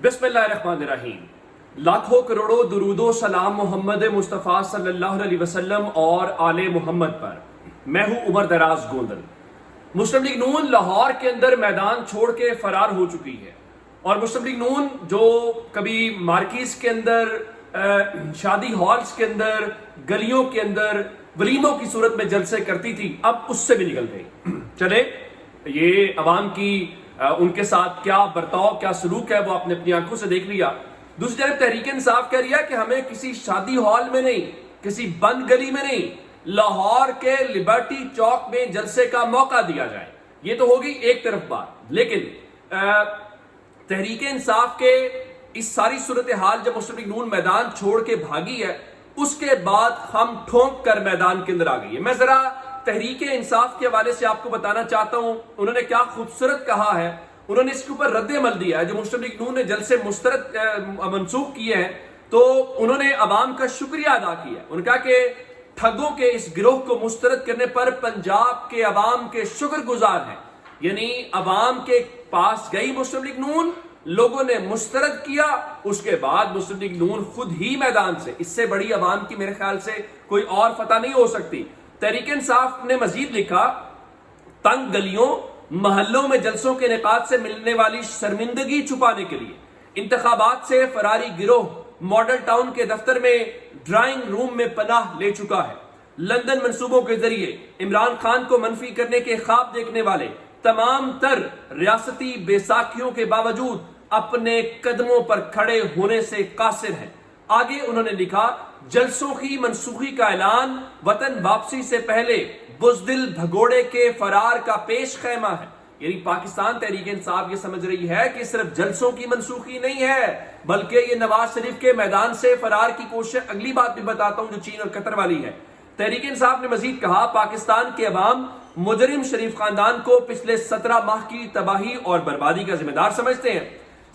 بسم اللہ الرحمن الرحیم۔ لاکھوں کروڑوں درود و سلام محمد مصطفیٰ صلی اللہ علیہ وسلم اور آل محمد پر۔ میں ہوں عمر دراز گوندل۔ مسلم لیگ نون لاہور کے اندر میدان چھوڑ کے فرار ہو چکی ہے، اور مسلم لیگ نون جو کبھی مارکیز کے اندر، شادی ہالز کے اندر، گلیوں کے اندر ولیموں کی صورت میں جلسے کرتی تھی، اب اس سے بھی نکل گئی۔ چلے یہ عوام کی ان کے ساتھ کیا برتاؤ، کیا سلوک ہے، وہ آپ نے اپنی آنکھوں سے دیکھ لیا۔ دوسری طرف تحریک انصاف کہہ رہی ہے کہ ہمیں کسی شادی ہال میں نہیں، کسی بند گلی میں نہیں، لاہور کے لبرٹی چوک میں جلسے کا موقع دیا جائے۔ یہ تو ہوگی ایک طرف بات، لیکن تحریک انصاف کے اس ساری صورتحال جب مسلم لیگ نون میدان چھوڑ کے بھاگی ہے، اس کے بعد ہم ٹھونک کر میدان کے اندر آ گئی ہے۔ میں ذرا تحریک انصاف کے حوالے سے آپ کو بتانا چاہتا ہوں، انہوں نے کیا خوبصورت کہا ہے۔ انہوں نے اس کے اوپر رد عمل دیا ہے۔ جو مسلم لیگ نون نے جلسے مسترد منسوخ کیے ہیں، تو انہوں نے عوام کا شکریہ ادا کیا ہے۔ انہوں نے کہا کہ ٹھگوں کے اس گروہ کو مسترد کرنے پر پنجاب کے عوام کے شکر گزار ہیں۔ یعنی عوام کے پاس گئی مسلم لیگ نون، لوگوں نے مسترد کیا، اس کے بعد مسلم لیگ نون خود ہی میدان سے، اس سے بڑی عوام کی میرے خیال سے کوئی اور فتح نہیں ہو سکتی۔ تحریک انصاف نے مزید لکھا، تنگ گلیوں محلوں میں جلسوں کے انعقاد سے ملنے والی شرمندگی چھپانے کے لیے انتخابات سے فراری گروہ ماڈل ٹاؤن کے دفتر میں ڈرائنگ روم میں پناہ لے چکا ہے۔ لندن منصوبوں کے ذریعے عمران خان کو منفی کرنے کے خواب دیکھنے والے تمام تر ریاستی بیساکھیوں کے باوجود اپنے قدموں پر کھڑے ہونے سے قاصر ہیں۔ آگے انہوں نے لکھا، جلسوں کی منسوخی کا اعلان وطن واپسی سے پہلے بزدل بھگوڑے کے فرار کا پیش خیمہ ہے۔ یعنی پاکستان تحریک انصاف یہ سمجھ رہی ہے کہ صرف جلسوں کی منسوخی نہیں ہے، بلکہ یہ نواز شریف کے میدان سے فرار کی کوشش۔ اگلی بات بھی بتاتا ہوں جو چین اور قطر والی ہے۔ تحریک انصاف نے مزید کہا، پاکستان کے عوام مجرم شریف خاندان کو پچھلے 17 ماہ کی تباہی اور بربادی کا ذمہ دار سمجھتے ہیں۔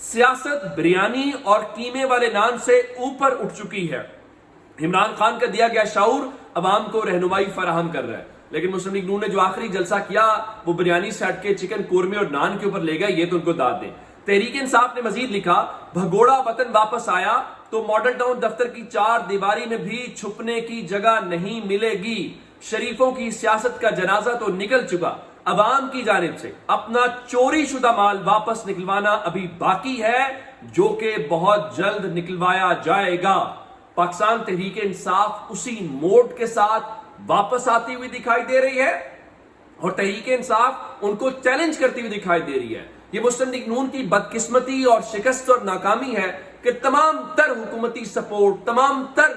سیاست بریانی اور قیمے والے نان سے اوپر اٹھ چکی ہے۔ عمران خان کا دیا گیا شعور عوام کو رہنمائی فراہم کر رہا ہے، لیکن مسلم لیگ نون نے جو آخری جلسہ کیا وہ بریانی سے ہٹ کے چکن قورمے اور نان کے اوپر لے گئے، یہ تو ان کو داد دیں۔ تحریک انصاف نے مزید لکھا، بھگوڑا وطن واپس آیا تو ماڈل ٹاؤن دفتر کی 4 دیواری میں بھی چھپنے کی جگہ نہیں ملے گی۔ شریفوں کی سیاست کا جنازہ تو نکل چکا، عوام کی جانب سے اپنا چوری شدہ مال واپس نکلوانا ابھی باقی ہے، جو کہ بہت جلد نکلوایا جائے گا۔ پاکستان تحریک انصاف اسی موڈ کے ساتھ واپس آتی ہوئی دکھائی دے رہی ہے، اور تحریک انصاف ان کو چیلنج کرتی ہوئی دکھائی دے رہی ہے۔ یہ مسلم لیگ نون کی بدقسمتی اور شکست اور ناکامی ہے کہ تمام تر حکومتی سپورٹ، تمام تر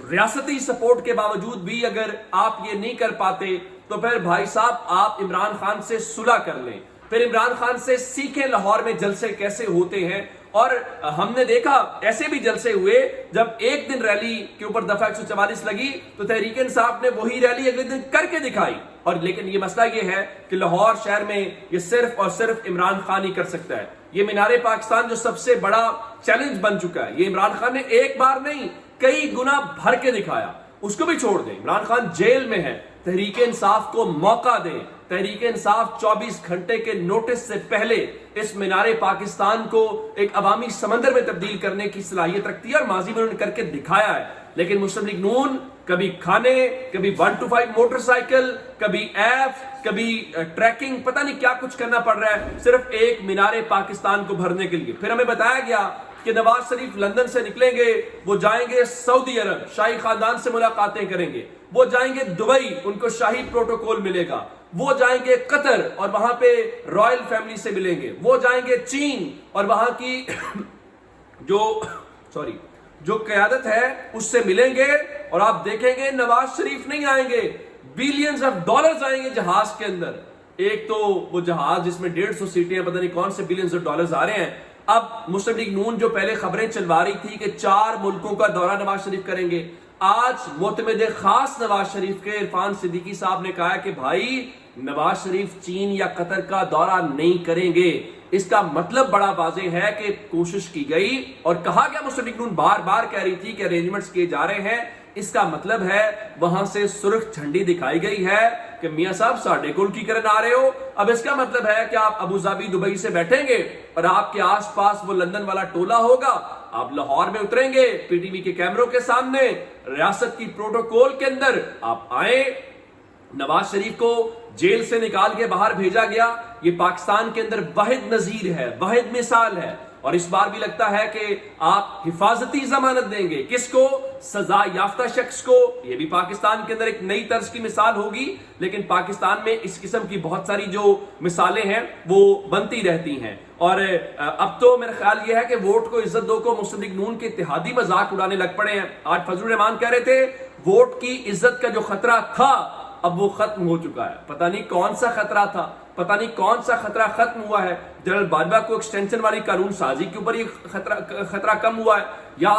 ریاستی سپورٹ کے باوجود بھی اگر آپ یہ نہیں کر پاتے تو پھر بھائی صاحب آپ عمران خان سے صلح کر لیں، پھر عمران خان سے سیکھیں لاہور میں جلسے کیسے ہوتے ہیں۔ اور ہم نے دیکھا ایسے بھی جلسے ہوئے جب ایک دن ریلی کے اوپر دفعہ 144 لگی تو تحریک انصاف نے وہی ریلی اگلے دن کر کے دکھائی۔ اور لیکن یہ مسئلہ یہ ہے کہ لاہور شہر میں یہ صرف اور صرف عمران خان ہی کر سکتا ہے۔ یہ مینار پاکستان جو سب سے بڑا چیلنج بن چکا ہے، یہ عمران خان نے ایک بار نہیں کئی گنا بھر کے دکھایا۔ اس کو بھی چھوڑ دیں، عمران خان جیل میں ہے، تحریک انصاف کو موقع دیں۔ تحریک انصاف 24 گھنٹے کے نوٹس سے پہلے اس مینار پاکستان کو ایک عوامی سمندر میں تبدیل کرنے کی صلاحیت رکھتی ہے، اور ماضی میں انہوں نے کر کے دکھایا ہے۔ لیکن مسلم لیگ نون کبھی کھانے، کبھی 125 موٹر سائیکل، کبھی ایف، کبھی ٹریکنگ، پتہ نہیں کیا کچھ کرنا پڑ رہا ہے صرف ایک مینار پاکستان کو بھرنے کے لیے۔ پھر ہمیں بتایا گیا کہ نواز شریف لندن سے نکلیں گے، وہ جائیں گے سعودی عرب، شاہی خاندان سے ملاقاتیں کریں گے، وہ جائیں گے دبئی، ان کو شاہی پروٹوکول ملے گا، وہ جائیں گے قطر اور وہاں پہ رائل فیملی سے ملیں گے، وہ جائیں گے چین اور وہاں کی جو قیادت ہے اس سے ملیں گے، اور آپ دیکھیں گے نواز شریف نہیں آئیں گے، بلینز آف ڈالرز آئیں گے جہاز کے اندر۔ ایک تو وہ جہاز جس میں 150 سیٹیں ہیں، پتہ نہیں کون سے بلینز آف ڈالرز آ رہے ہیں۔ اب مسلم لیگ نون جو پہلے خبریں چلوا رہی تھی کہ 4 ملکوں کا دورہ نواز شریف کریں گے، آج معتمد خاص نواز شریف کے عرفان صدیقی صاحب نے کہا کہ بھائی نواز شریف چین یا قطر کا دورہ نہیں کریں گے۔ اس کا مطلب بڑا واضح ہے کہ کوشش کی گئی اور کہا گیا، مسلم لیگ نون بار بار کہہ رہی تھی کہ ارینجمنٹس کیے جا رہے ہیں، اس کا مطلب ہے وہاں سے سرخ جھنڈی دکھائی گئی ہے کہ میاں صاحب ساڑھے کل کی کرن آ رہے ہو. اب اس کا مطلب ہے کہ آپ ابو ظبی دبئی سے بیٹھیں گے اور آپ کے آس پاس وہ لندن والا ٹولہ ہوگا. آپ لاہور میں اتریں گے پی ٹی وی کے کیمروں کے سامنے, ریاست کی پروٹوکول کے اندر آپ آئیں. نواز شریف کو جیل سے نکال کے باہر بھیجا گیا, یہ پاکستان کے اندر واحد نظیر ہے, واحد مثال ہے. اور اس بار بھی لگتا ہے کہ آپ حفاظتی ضمانت دیں گے. کس کو؟ سزا یافتہ شخص کو. یہ بھی پاکستان کے اندر ایک نئی طرز کی مثال ہوگی, لیکن پاکستان میں اس قسم کی بہت ساری جو مثالیں ہیں وہ بنتی رہتی ہیں. اور اب تو میرا خیال یہ ہے کہ ووٹ کو عزت دو کو مسلم لیگ نون کے اتحادی مذاق اڑانے لگ پڑے ہیں. آج فضل الرحمان کہہ رہے تھے ووٹ کی عزت کا جو خطرہ تھا اب وہ ختم ہو چکا ہے. پتہ نہیں کون سا خطرہ تھا, پتہ نہیں کون سا خطرہ ختم ہوا ہے. جنرل باجوہ کو ایکسٹینشن والی قانون سازی کے اوپر یہ خطرہ کم ہوا ہے, یا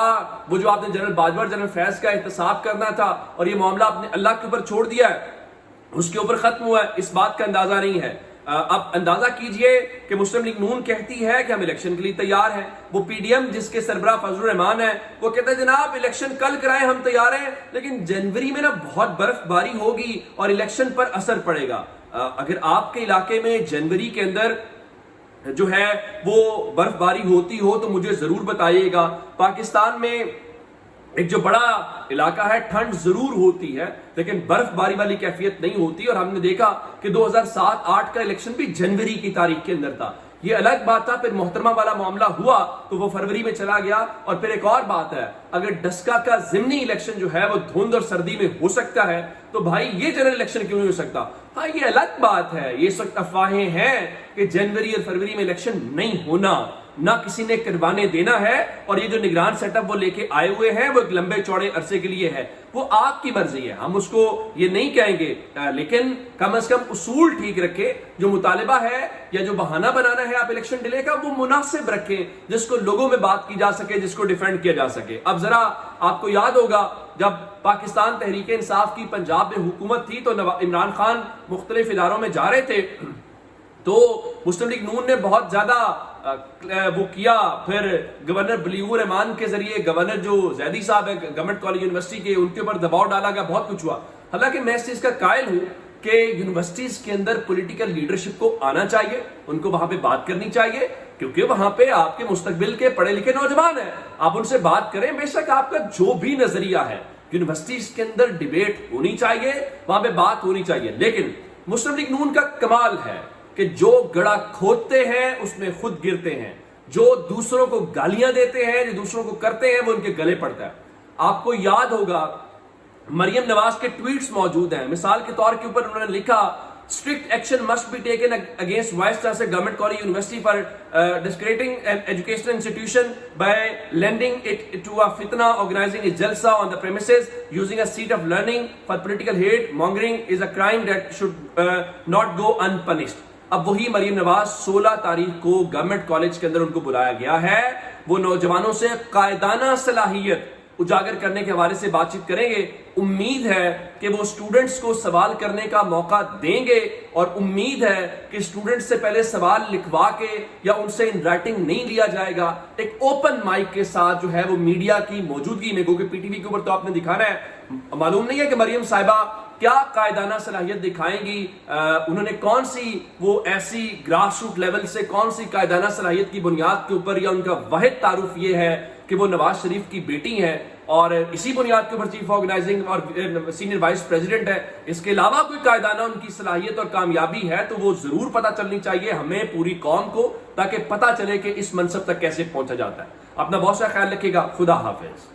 وہ جو آپ نے جنرل باجوہ اور جنرل فیض کا احتساب کرنا تھا اور یہ معاملہ آپ نے اللہ کے اوپر چھوڑ دیا ہے اس کے اوپر ختم ہوا ہے. اس بات کا اندازہ نہیں ہے. اب اندازہ کیجئے کہ مسلم لیگ نون کہتی ہے کہ ہم الیکشن کے لیے تیار ہیں. وہ پی ڈی ایم جس کے سربراہ فضل الرحمان ہے وہ کہتا ہے جناب الیکشن کل کرائیں ہم تیار ہیں, لیکن جنوری میں نا بہت برف باری ہوگی اور الیکشن پر اثر پڑے گا. اگر آپ کے علاقے میں جنوری کے اندر جو ہے وہ برف باری ہوتی ہو تو مجھے ضرور بتائیے گا. پاکستان میں ایک جو بڑا علاقہ ہے ٹھنڈ ضرور ہوتی ہے لیکن برف باری والی کیفیت نہیں ہوتی, اور ہم نے دیکھا کہ 2007-8 کا الیکشن بھی جنوری کی تاریخ کے اندر تھا. یہ الگ بات تھا. پھر محترمہ والا معاملہ ہوا تو وہ فروری میں چلا گیا. اور پھر ایک اور بات ہے, اگر ڈسکا کا ضمنی الیکشن جو ہے وہ دھند اور سردی میں ہو سکتا ہے تو بھائی یہ جنرل الیکشن کیوں نہیں ہو سکتا؟ ہاں یہ الگ بات ہے, یہ سب افواہیں ہیں کہ جنوری اور فروری میں الیکشن نہیں ہونا, نہ کسی نے کروانے دینا ہے. اور یہ جو نگران سیٹ اپ وہ لے کے آئے ہوئے ہیں وہ ایک لمبے چوڑے عرصے کے لیے ہے, وہ آپ کی مرضی ہے, ہم اس کو یہ نہیں کہیں گے, لیکن کم از کم اصول ٹھیک رکھے. جو مطالبہ ہے یا جو بہانہ بنانا ہے آپ الیکشن ڈیلے کا وہ مناسب رکھیں, جس کو لوگوں میں بات کی جا سکے, جس کو ڈیفینڈ کیا جا سکے. اب ذرا آپ کو یاد ہوگا جب پاکستان تحریک انصاف کی پنجاب میں حکومت تھی تو عمران خان مختلف اداروں میں جا رہے تھے تو مسلم لیگ نون نے بہت زیادہ وہ کیا. پھر گورنر بلیور الرحمان کے ذریعے گورنر جو زیدی صاحب ہے گورنمنٹ کالج یونیورسٹی کے, ان کے اوپر دباؤ ڈالا گیا, بہت کچھ ہوا. حالانکہ میں اس چیز کا قائل ہوں کہ یونیورسٹیز کے اندر پولیٹیکل لیڈرشپ کو آنا چاہیے, ان کو وہاں پہ بات کرنی چاہیے, کیونکہ وہاں پہ آپ کے مستقبل کے پڑھے لکھے نوجوان ہیں. آپ ان سے بات کریں, بے شک آپ کا جو بھی نظریہ ہے یونیورسٹیز کے اندر ڈیبیٹ ہونی چاہیے, وہاں پہ بات ہونی چاہیے. لیکن مسلم لیگ نون کا کمال ہے کہ جو گڑھا کھودتے ہیں اس میں خود گرتے ہیں, جو دوسروں کو گالیاں دیتے ہیں, جو دوسروں کو کرتے ہیں وہ ان کے گلے پڑتا ہے. آپ کو یاد ہوگا مریم نواز کے ٹویٹس موجود ہیں. مثال کے طور کے اوپر انہوں نے لکھا strict action must be taken against vice chancellor government college university for discrediting an educational institution by lending it to a fitna, organizing a jalsa on the premises, using a seat of learning for political hate mongering is a crime that should not go unpunished. اب وہی مریم نواز 16 تاریخ کو government college کے اندر ان کو بلایا گیا ہے. وہ نوجوانوں سے قائدانہ صلاحیت اجاگر کرنے کے حوالے سے بات چیت کریں گے. امید ہے کہ وہ سٹوڈنٹس کو سوال کرنے کا موقع دیں گے, اور امید ہے کہ سٹوڈنٹس سے پہلے سوال لکھوا کے یا ان سے ان رائٹنگ نہیں لیا جائے گا. ایک اوپن مائک کے ساتھ جو ہے وہ میڈیا کی موجودگی میں, کیونکہ پی ٹی وی کے اوپر تو آپ نے دکھانا ہے, معلوم نہیں ہے کہ مریم صاحبہ کیا قائدانہ صلاحیت دکھائیں گی, انہوں نے کون سی وہ ایسی گراس روٹ لیول سے کون سی قائدانہ صلاحیت کی بنیاد کے اوپر, یا ان کا واحد تعارف یہ ہے کہ وہ نواز شریف کی بیٹی ہیں اور اسی بنیاد کے اوپر چیف آرگنائزنگ اور سینئر وائس پریزیڈنٹ ہے. اس کے علاوہ کوئی قائدانہ ان کی صلاحیت اور کامیابی ہے تو وہ ضرور پتہ چلنی چاہیے ہمیں, پوری قوم کو, تاکہ پتہ چلے کہ اس منصب تک کیسے پہنچا جاتا ہے. اپنا بہت سا خیال رکھیے گا. خدا حافظ.